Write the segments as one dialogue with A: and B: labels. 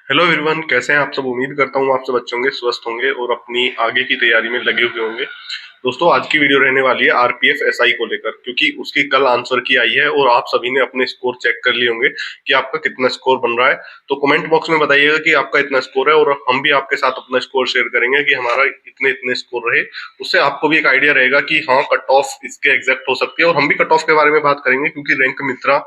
A: Hello everyone, कैसे हैं आप सब। उम्मीद करता हूँ आप सब अच्छे होंगे, स्वस्थ होंगे और अपनी आगे की तैयारी में लगे हुए होंगे। दोस्तों, आज की वीडियो रहने वाली है आरपीएफ एसआई को लेकर, क्योंकि उसकी कल आंसर की आई है और आप सभी ने अपने स्कोर चेक कर लिए होंगे कि आपका कितना स्कोर बन रहा है। तो कमेंट बॉक्स में बताइएगा कि आपका इतना स्कोर है और हम भी आपके साथ अपना स्कोर शेयर करेंगे कि हमारा इतने इतने स्कोर रहे। उससे आपको भी एक आइडिया रहेगा कि हाँ, कट ऑफ इसके एग्जैक्ट हो सकती है। और हम भी कट ऑफ के बारे में बात करेंगे, क्योंकि रैंक मित्रा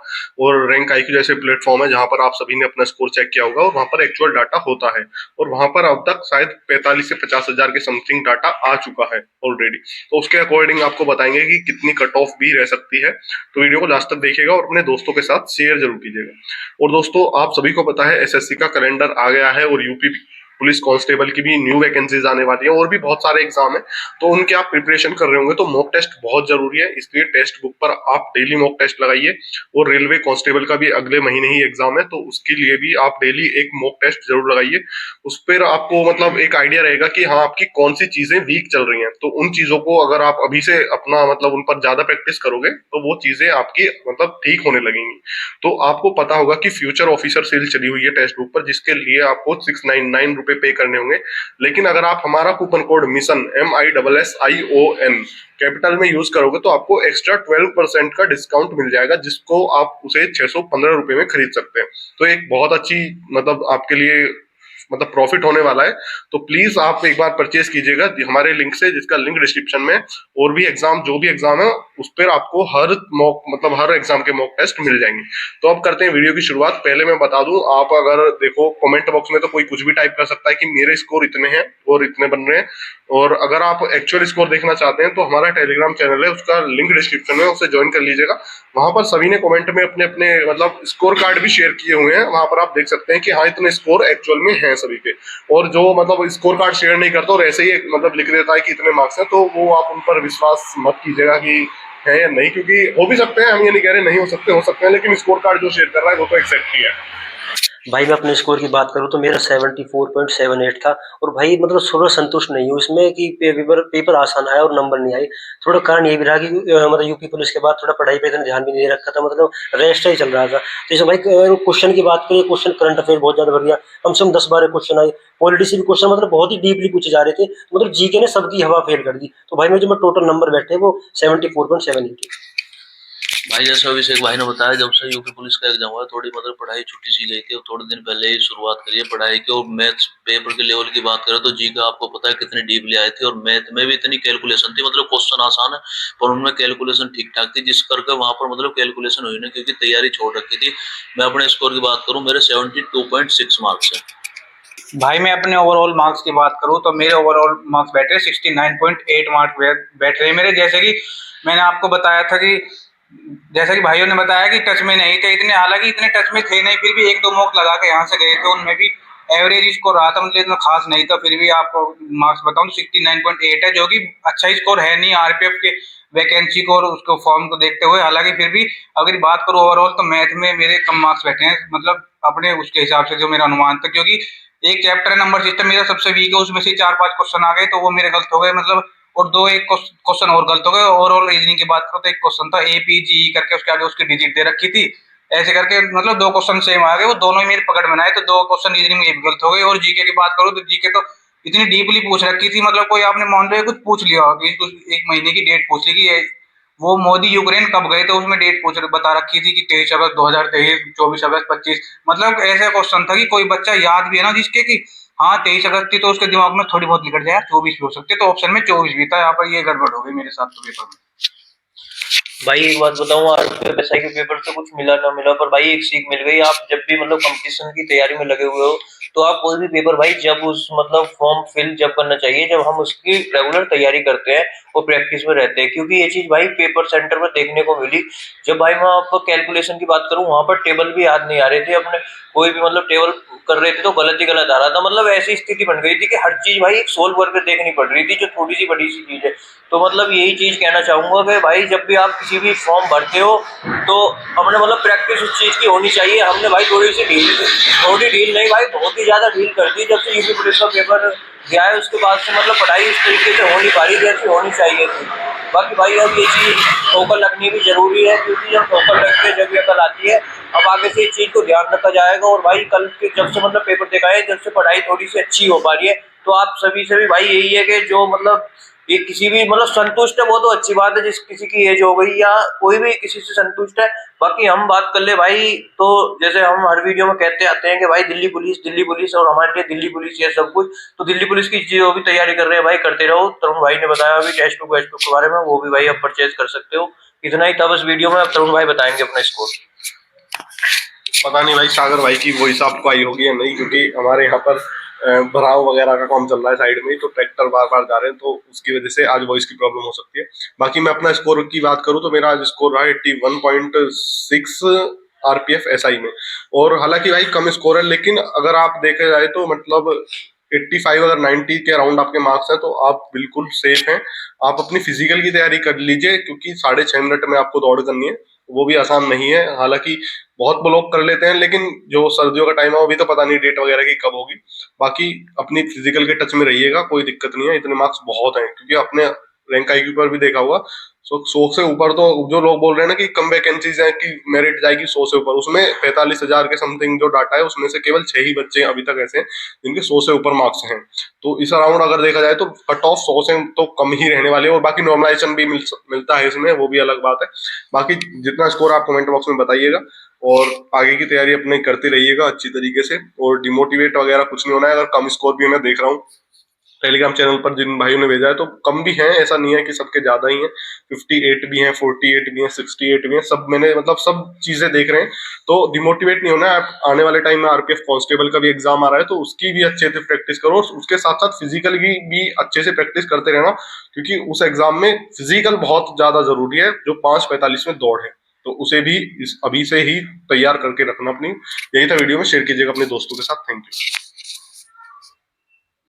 A: और रैंक आईक्यू जैसे प्लेटफॉर्म है जहां पर आप सभी ने अपना स्कोर चेक किया होगा और वहां पर एक्चुअल डाटा होता है। और वहां पर अब तक शायद 45 से 50 हजार के समथिंग डाटा आ चुका है ऑलरेडी। तो उसके अकॉर्डिंग आपको बताएंगे कि कितनी कट ऑफ भी रह सकती है। तो वीडियो को लास्ट तक देखिएगा और अपने दोस्तों के साथ शेयर जरूर कीजिएगा। और दोस्तों, आप सभी को पता है एसएससी का कैलेंडर आ गया है और यूपी पुलिस कांस्टेबल की भी न्यू वैकेंसीज आने वाली है और भी बहुत सारे एग्जाम है। तो उनके आप प्रिपरेशन कर रहे होंगे तो मॉक टेस्ट बहुत जरूरी है, इसलिए टेस्ट बुक पर आप डेली मॉक टेस्ट लगाइए। और रेलवे कांस्टेबल का भी अगले महीने ही एग्जाम है, तो उसके लिए भी आप डेली एक मॉक टेस्ट जरूर लगाइए। उस पर आपको मतलब एक आइडिया रहेगा कि हाँ, आपकी कौन सी चीजें वीक चल रही हैं। तो उन चीजों को अगर आप अभी से अपना मतलब उन पर ज्यादा प्रैक्टिस करोगे तो वो चीजें आपकी मतलब ठीक होने लगेंगी। तो आपको पता होगा कि फ्यूचर ऑफिसर सेल चली हुई है टेक्स्ट बुक पर, जिसके लिए आपको 699 रुपए पे करने होंगे। लेकिन अगर आप हमारा coupon code mission MISSION capital में यूज करोगे तो आपको एक्स्ट्रा 12% का डिस्काउंट मिल जाएगा, जिसको आप उसे 615 रुपए में खरीद सकते हैं। तो एक बहुत अच्छी मतलब आपके लिए मतलब प्रॉफिट होने वाला है। तो प्लीज आप एक बार परचेज कीजिएगा हमारे लिंक से, जिसका लिंक डिस्क्रिप्शन में। और भी एग्जाम, जो भी एग्जाम है उस पर आपको हर मॉक मतलब हर एग्जाम के मॉक टेस्ट मिल जाएंगे। तो अब करते हैं वीडियो की शुरुआत। पहले मैं बता दूं, आप अगर देखो कमेंट बॉक्स में तो कोई कुछ भी टाइप कर सकता है कि मेरे स्कोर इतने हैं और इतने बन रहे हैं। और अगर आप एक्चुअल स्कोर देखना चाहते हैं तो हमारा टेलीग्राम चैनल है, उसका लिंक डिस्क्रिप्शन में, उसे ज्वाइन कर लीजिएगा। वहां पर सभी ने कमेंट में अपने अपने मतलब स्कोर कार्ड भी शेयर किए हुए हैं, वहां पर आप देख सकते हैं कि हाँ, इतने स्कोर एक्चुअल में हैं सभी के। और जो मतलब स्कोर कार्ड शेयर नहीं करता और ऐसे ही मतलब लिख देता है कि इतने मार्क्स हैं, तो वो आप उन पर विश्वास मत कीजिएगा कि है या नहीं, क्योंकि हो भी सकते हैं, हम ये नहीं कह रहे नहीं हो सकते हैं, लेकिन स्कोर कार्ड जो शेयर कर रहा है वो तो एक्जैक्ट ही है।
B: भाई मैं अपने स्कोर की बात करूं तो मेरा 74.78 था। और भाई मतलब थोड़ा संतुष्ट नहीं हूँ इसमें कि पेपर आसान आया और नंबर नहीं आए। थोड़ा कारण ये भी रहा कि मतलब यूपी पुलिस के बाद थोड़ा पढ़ाई पे इतना ध्यान भी नहीं रखा था, मतलब रेस्ट ही चल रहा था। तो इसमें भाई क्वेश्चन की बात करें, क्वेश्चन करंट अफेयर बहुत ज्यादा बढ़ गया। कम से कम 10-12 क्वेश्चन आए। पॉलिटी से भी क्वेश्चन मतलब बहुत ही डीपली पूछे जा रहे थे, मतलब जीके ने सबकी हवा फेल कर दी। तो भाई मेरे जो टोटल नंबर बैठे वो 74.78।
C: भाई जैसा अभिषेक भाई ने बताया, जब से यूपी पुलिस का एग्जाम हुआ थोड़ी मतलब पढ़ाई छुट्टी सी गई थी और थोड़े दिन पहले ही शुरुआत करी है पढ़ाई की। और मैथ्स पेपर के लेवल की बात करें तो जी का आपको पता है कितनी डीपली आई थी, और मैथ में भी इतनी कैलकुलेशन थी। मतलब क्वेश्चन आसान है पर उनमें कैलकुलेशन ठीक ठाक थी, जिस करके वहां पर मतलब कैलकुलेशन हुई ना, क्योंकि तैयारी छोड़ रखी थी। मैं अपने स्कोर की बात करूं, मेरे 72.6 मार्क्स है।
D: भाई मैं अपने ओवरऑल मार्क्स की बात करूं तो मेरे ओवरऑल मार्क्स बैठे 69.8 मार्क्स बैठ रहे मेरे। जैसे कि मैंने आपको बताया था कि जैसे कि भाइयों ने बताया कि टच में नहीं थे इतने, हालांकि इतने टच में थे नहीं, फिर भी एक दो मॉक लगा के यहाँ से गए थे, उनमें भी एवरेज स्कोर रहा था, मतलब इतना खास नहीं था। फिर भी आपको मार्क्स बताऊं 69.8 है, जो कि अच्छा स्कोर है नहीं आरपीएफ के वैकेंसी को और उसको फॉर्म को देखते हुए। हालांकि फिर भी अगर बात करूं ओवरऑल तो मैथ में मेरे कम मार्क्स बैठे हैं, मतलब अपने उसके हिसाब से जो मेरा अनुमान था। क्योंकि एक चैप्टर है नंबर सिस्टम मेरा सबसे वीक है, उसमें से 4-5 क्वेश्चन आ गए तो वो मेरे गलत हो गए, मतलब। और दो एक क्वेश्चन और गलत हो गए। ओवरऑल रीजनिंग की बात करो तो एक क्वेश्चन था APGE करके, उसके आगे उसकी डिजिट दे रखी थी, ऐसे करके मतलब दो क्वेश्चन सेम आ गए, वो दोनों ही मेरे पकड़ में आए। तो दो क्वेश्चन रीजनिंग में ये भी गलत हो गए। और जीके की बात करूँ तो जीके तो इतनी डीपली पूछ रखी थी, मतलब कोई आपने मान लो कुछ पूछ लिया होगा कि कुछ एक महीने की डेट पूछ ली कि वो मोदी यूक्रेन कब गए थे, उसमें डेट पूछ बता रखी थी कि 23 अगस्त 2023, 24 अगस्त 25। मतलब ऐसा क्वेश्चन था कि कोई बच्चा याद भी है ना जिसके कि हाँ 23 अगस्त थी, तो उसके दिमाग में थोड़ी बहुत निकल जाए 24 भी हो सकते, तो ऑप्शन में 24 भी था। यहाँ पर ये गड़बड़ हो गई मेरे साथ तो पेपर में।
B: भाई एक बात बताऊं, आज एसआई के पेपर से कुछ मिला ना मिला, पर भाई एक सीख मिल गई। आप जब भी मतलब कंपटीशन की तैयारी में लगे हुए हो तो आप कोई भी पेपर भाई जब उस मतलब फॉर्म फिल जब करना चाहिए जब हम उसकी रेगुलर तैयारी करते हैं और प्रैक्टिस में रहते हैं। क्योंकि ये चीज भाई पेपर सेंटर में देखने को मिली। जब भाई मैं आपको कैलकुलेशन की बात करूं, वहां पर टेबल भी याद नहीं आ रहे थे अपने। कोई भी मतलब टेबल कर रहे थे तो गलत ही गलत आ रहा था। मतलब ऐसी स्थिति बन गई थी कि हर चीज भाई एक सोल्व करके देखनी पड़ रही थी, जो थोड़ी सी बड़ी सी चीज है। तो मतलब यही चीज कहना चाहूंगा कि भाई जब भी आप किसी भी फॉर्म भरते हो तो अपने मतलब प्रैक्टिस उस चीज की होनी चाहिए। हमने भाई थोड़ी ढील नहीं भाई, बहुत ही ज्यादा ढील कर दी। जब से यूपी पुलिस का पेपर गया है उसके बाद से मतलब पढ़ाई उस तरीके से हो नहीं पा रही जैसी होनी चाहिए थी। बाकी भाई अब ये चीज ठोकर लगनी भी जरूरी है, क्योंकि जब ठोकर लगती है जब ये कल आती है। अब आगे से इस चीज को ध्यान रखा जाएगा। और भाई कल के जब से मतलब पेपर देखा है, जब से पढ़ाई थोड़ी सी अच्छी हो पा रही है, तो आप सभी से भी भाई यही है कि जो मतलब ये किसी भी मतलब संतुष्ट है वो तो अच्छी बात है, जिस किसी की एज हो गई या कोई भी किसी से संतुष्ट है। बाकी हम बात कर ले भाई, तो जैसे हम हर वीडियो में कहते आते हैं कि भाई दिल्ली पुलिस और हमारे लिए दिल्ली पुलिस ये सब कुछ, तो दिल्ली पुलिस की जो भी तैयारी कर रहे हैं भाई करते रहो। तरुण भाई ने बताया अभी टेक्स्ट बुक के बारे में, वो भी भाई आप परचेज कर सकते हो। इतना ही था बस वीडियो में। अब तरुण भाई बताएंगे अपना स्कोर।
A: पता नहीं भाई सागर भाई की वॉइस आपको आई होगी या नहीं, क्योंकि हमारे यहाँ पर भराव वगैरह का काम चल रहा है साइड में, तो ट्रैक्टर बार बार जा रहे हैं, तो उसकी वजह से आज वॉइस की प्रॉब्लम हो सकती है। बाकी मैं अपना स्कोर की बात करूं तो मेरा आज स्कोर रहा है 81.6 आरपीएफ एसआई में। और हालांकि भाई कम स्कोर है, लेकिन अगर आप देखे जाए तो मतलब 85 अगर 90 के अराउंड आपके मार्क्स हैं तो आप बिल्कुल सेफ हैं। आप अपनी फिजिकल की तैयारी कर लीजिए, क्योंकि 6.5 मिनट में आपको दौड़ करनी है, वो भी आसान नहीं है। हालांकि बहुत लोग कर लेते हैं, लेकिन जो सर्दियों का टाइम है अभी तो पता नहीं डेट वगैरह की कब होगी। बाकी अपनी फिजिकल के टच में रहिएगा, कोई दिक्कत नहीं है। इतने मार्क्स बहुत हैं, क्योंकि अपने रैंक आईक्यू पर भी देखा होगा 100 से ऊपर, तो जो लोग बोल रहे हैं ना कि कम वैकेंसीज हैं कि मेरिट जाएगी 100 से ऊपर, उसमें 45,000 के समथिंग जो डाटा है उसमें से केवल 6 ही बच्चे अभी तक ऐसे हैं जिनके 100 से ऊपर मार्क्स हैं। तो इस अराउंड अगर देखा जाए तो कट ऑफ 100 से तो कम ही रहने वाले हैं। और बाकी नॉर्मलाइजेशन भी मिलता है इसमें, वो भी अलग बात है। बाकी जितना स्कोर आप कमेंट बॉक्स में बताइएगा, और आगे की तैयारी अपने करते रहिएगा अच्छी तरीके से, और डिमोटिवेट वगैरह कुछ नहीं होना है। अगर कम स्कोर भी मैं देख रहा हूँ टेलीग्राम चैनल पर जिन भाइयों ने भेजा है, तो कम भी हैं, ऐसा नहीं है कि सबके ज्यादा ही हैं। 58 भी हैं, 48 भी हैं, 68 भी हैं, सब मैंने मतलब सब चीजें देख रहे हैं। तो डिमोटिवेट नहीं होना है। आप आने वाले टाइम में आरपीएफ कांस्टेबल का भी एग्जाम आ रहा है, तो उसकी भी अच्छे से प्रैक्टिस करो, उसके साथ साथ फिजिकल की भी अच्छे से प्रैक्टिस करते रहना, क्योंकि उस एग्जाम में फिजिकल बहुत ज्यादा जरूरी है। जो 5:45 में दौड़ है, तो उसे भी अभी से ही तैयार करके रखना अपनी। यही था वीडियो में, शेयर कीजिएगा अपने दोस्तों के साथ। Thank you.